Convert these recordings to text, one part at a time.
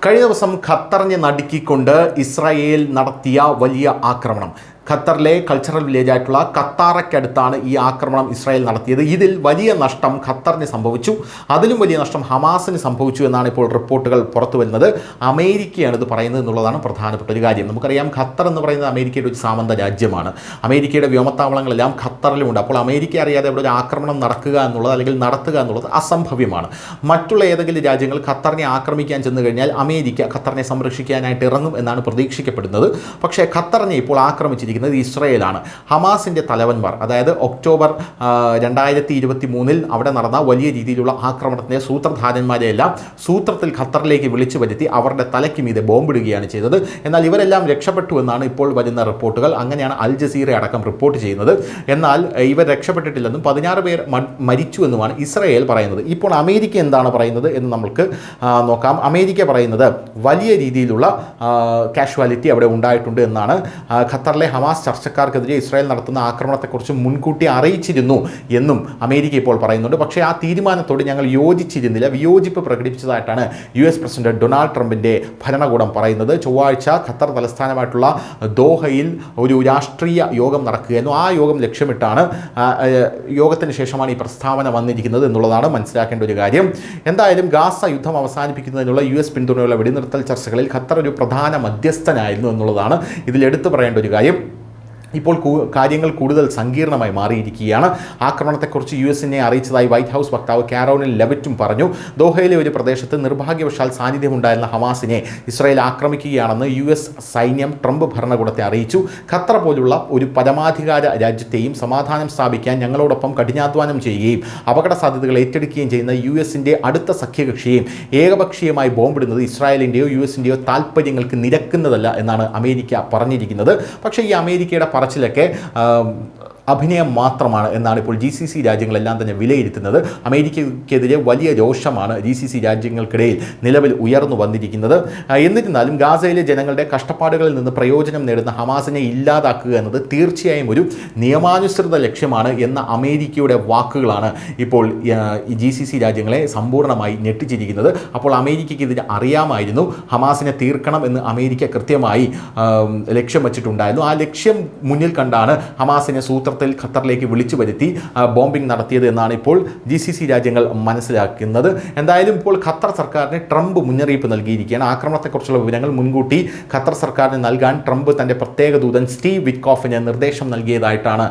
കഴിഞ്ഞ ദിവസം ഖത്തറിനെ നടുക്കിക്കൊണ്ട് ഇസ്രായേൽ നടത്തിയ വലിയ ആക്രമണം. ഖത്തറിലെ കൾച്ചറൽ വില്ലേജായിട്ടുള്ള ഖത്താറയ്ക്കടുത്താണ് ഈ ആക്രമണം ഇസ്രായേൽ നടത്തിയത്. ഇതിൽ വലിയ നഷ്ടം ഖത്തറിന് സംഭവിച്ചു, അതിലും വലിയ നഷ്ടം ഹമാസിന് സംഭവിച്ചു എന്നാണ് ഇപ്പോൾ റിപ്പോർട്ടുകൾ പുറത്തു വരുന്നത്. അമേരിക്കയാണ് ഇത് പറയുന്നത് എന്നുള്ളതാണ് പ്രധാനപ്പെട്ട ഒരു കാര്യം. നമുക്കറിയാം, ഖത്തർ എന്ന് പറയുന്നത് അമേരിക്കയുടെ ഒരു സാമന്ത രാജ്യമാണ്. അമേരിക്കയുടെ വ്യോമത്താവളങ്ങളെല്ലാം ഖത്തറിലുമുണ്ട്. അപ്പോൾ അമേരിക്ക അറിയാതെ അവിടെ ഒരു ആക്രമണം നടക്കുക എന്നുള്ളത്, അല്ലെങ്കിൽ നടത്തുക എന്നുള്ളത് അസംഭവ്യമാണ്. മറ്റുള്ള ഏതെങ്കിലും രാജ്യങ്ങൾ ഖത്തറിനെ ആക്രമിക്കാൻ ചെന്ന് കഴിഞ്ഞാൽ അമേരിക്ക ഖത്തറിനെ സംരക്ഷിക്കാനായിട്ട് ഇറങ്ങും എന്നാണ് പ്രതീക്ഷിക്കപ്പെടുന്നത്. പക്ഷേ ഖത്തറിനെ ഇപ്പോൾ ആക്രമിച്ചിരിക്കുന്നത് ഇസ്രായേലാണ്. ഹമാസിൻ്റെ തലവന്മാർ, അതായത് ഒക്ടോബർ 2023 അവിടെ നടന്ന വലിയ രീതിയിലുള്ള ആക്രമണത്തിൻ്റെ സൂത്രധാരന്മാരെയെല്ലാം സൂത്രത്തിൽ ഖത്തറിലേക്ക് വിളിച്ചു വരുത്തി അവരുടെ തലയ്ക്ക് മീതെ ബോംബിടുകയാണ് ചെയ്തത്. എന്നാൽ ഇവരെല്ലാം രക്ഷപ്പെട്ടു എന്നാണ് ഇപ്പോൾ വരുന്ന റിപ്പോർട്ടുകൾ. അങ്ങനെയാണ് അൽ ജസീറ അടക്കം റിപ്പോർട്ട് ചെയ്യുന്നത്. എന്നാൽ ഇവർ രക്ഷപ്പെട്ടിട്ടില്ലെന്നും 16 പേർ മരിച്ചു എന്നുമാണ് ഇസ്രായേൽ പറയുന്നത്. ഇപ്പോൾ അമേരിക്ക എന്താണ് പറയുന്നത് എന്ന് നമുക്ക് നോക്കാം. അമേരിക്ക പറയുന്നത് വലിയ രീതിയിലുള്ള കാഷ്വാലിറ്റി അവിടെ ഉണ്ടായിട്ടുണ്ട് എന്നാണ്. ഖത്തറിലെ ഹമാസ് ചർച്ചക്കാർക്കെതിരെ ഇസ്രായേൽ നടത്തുന്ന ആക്രമണത്തെക്കുറിച്ച് മുൻകൂട്ടി അറിയിച്ചിരുന്നു എന്നും അമേരിക്ക ഇപ്പോൾ പറയുന്നുണ്ട്. പക്ഷേ ആ തീരുമാനത്തോട് ഞങ്ങൾ യോജിച്ചിരുന്നില്ല, വിയോജിപ്പ് പ്രകടിപ്പിച്ചതായിട്ടാണ് US പ്രസിഡന്റ് ഡൊണാൾഡ് ട്രംപിൻ്റെ ഭരണകൂടം പറയുന്നത്. ചൊവ്വാഴ്ച ഖത്തർ തലസ്ഥാനമായിട്ടുള്ള ദോഹയിൽ ഒരു രാഷ്ട്രീയ യോഗം നടക്കുകയായിരുന്നു. ആ യോഗം ലക്ഷ്യമിട്ടാണ്, യോഗത്തിന് ശേഷമാണ് ഈ പ്രസ്താവന വന്നിരിക്കുന്നത് എന്നുള്ളതാണ് മനസ്സിലാക്കേണ്ട ഒരു കാര്യം. എന്തായാലും ഗാസ യുദ്ധം അവസാനിപ്പിക്കുന്നതിനുള്ള US പിന്തുണയുള്ള വെടിനിർത്തൽ ചർച്ചകളിൽ ഖത്തർ ഒരു പ്രധാന മധ്യസ്ഥനായിരുന്നു എന്നുള്ളതാണ് ഇതിൽ എടുത്തു പറയേണ്ട ഒരു കാര്യം. ഇപ്പോൾ കാര്യങ്ങൾ കൂടുതൽ സങ്കീർണമായി മാറിയിരിക്കുകയാണ്. ആക്രമണത്തെക്കുറിച്ച് US-നെ അറിയിച്ചതായി വൈറ്റ് ഹൗസ് വക്താവ് കാരോലിൻ ലെവിറ്റും പറഞ്ഞു. ദോഹയിലെ ഒരു പ്രദേശത്ത് നിർഭാഗ്യവശാൽ സാന്നിധ്യമുണ്ടായിരുന്ന ഹമാസിനെ ഇസ്രായേൽ ആക്രമിക്കുകയാണെന്ന് US സൈന്യം ട്രംപ് ഭരണകൂടത്തെ അറിയിച്ചു. ഖത്തർ പോലുള്ള ഒരു പരമാധികാര രാജ്യത്തെയും സമാധാനം സ്ഥാപിക്കാൻ ഞങ്ങളോടൊപ്പം കഠിനാധ്വാനം ചെയ്യുകയും അപകട സാധ്യതകൾ ഏറ്റെടുക്കുകയും ചെയ്യുന്ന US-ൻ്റെ അടുത്ത സഖ്യകക്ഷിയെയും ഏകപക്ഷീയമായി ബോംബിടുന്നത് ഇസ്രായേലിൻ്റെയോ US-ൻ്റെയോ താൽപ്പര്യങ്ങൾക്ക് നിരക്കുന്നതല്ല എന്നാണ് അമേരിക്ക പറഞ്ഞിരിക്കുന്നത്. പക്ഷേ ഈ അമേരിക്കയുടെ പറച്ചിലൊക്കെ അഭിനയം മാത്രമാണ് എന്നാണ് ഇപ്പോൾ GCC രാജ്യങ്ങളെല്ലാം തന്നെ വിലയിരുത്തുന്നത്. അമേരിക്കയ്ക്കെതിരെ വലിയ രോഷമാണ് GCC രാജ്യങ്ങൾക്കിടയിൽ നിലവിൽ ഉയർന്നു വന്നിരിക്കുന്നത്. എന്നിരുന്നാലും ഗാസയിലെ ജനങ്ങളുടെ കഷ്ടപ്പാടുകളിൽ നിന്ന് പ്രയോജനം നേടുന്ന ഹമാസിനെ ഇല്ലാതാക്കുക എന്നത് തീർച്ചയായും ഒരു നിയമാനുസൃത ലക്ഷ്യമാണ് എന്ന അമേരിക്കയുടെ വാക്കുകളാണ് ഇപ്പോൾ GCC രാജ്യങ്ങളെ സമ്പൂർണ്ണമായി ഞെട്ടിച്ചിരിക്കുന്നത്. അപ്പോൾ അമേരിക്കയ്ക്ക് ഇതിന് അറിയാമായിരുന്നു, ഹമാസിനെ തീർക്കണം എന്ന് അമേരിക്ക കൃത്യമായി ലക്ഷ്യം വച്ചിട്ടുണ്ടായിരുന്നു. ആ ലക്ഷ്യം മുന്നിൽ കണ്ടാണ് ഹമാസിനെ സൂത്രത്തിൽ ഖത്തറിലേക്ക് വിളിച്ചു വരുത്തി ബോംബിംഗ് നടത്തിയത് എന്നാണ് ഇപ്പോൾ GCC രാജ്യങ്ങൾ മനസ്സിലാക്കുന്നത്. എന്തായാലും ഇപ്പോൾ ഖത്തർ സർക്കാരിന് ട്രംപ് മുന്നറിയിപ്പ് നൽകിയിരിക്കുകയാണ്. ആക്രമണത്തെക്കുറിച്ചുള്ള വിവരങ്ങൾ മുൻകൂട്ടി ഖത്തർ സർക്കാരിന് നൽകാൻ ട്രംപ് തൻ്റെ പ്രത്യേക ദൂതൻ സ്റ്റീവ് വിറ്റ്കോഫിന് നിർദ്ദേശം നൽകിയതായിട്ടാണ്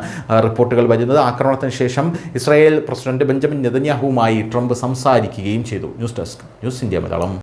റിപ്പോർട്ടുകൾ വരുന്നത്. ആക്രമണത്തിന് ശേഷം ഇസ്രായേൽ പ്രസിഡന്റ് ബെഞ്ചമിൻ നെതന്യാഹുവുമായി ട്രംപ് സംസാരിക്കുകയും ചെയ്തു. News desk, news India Malayalam.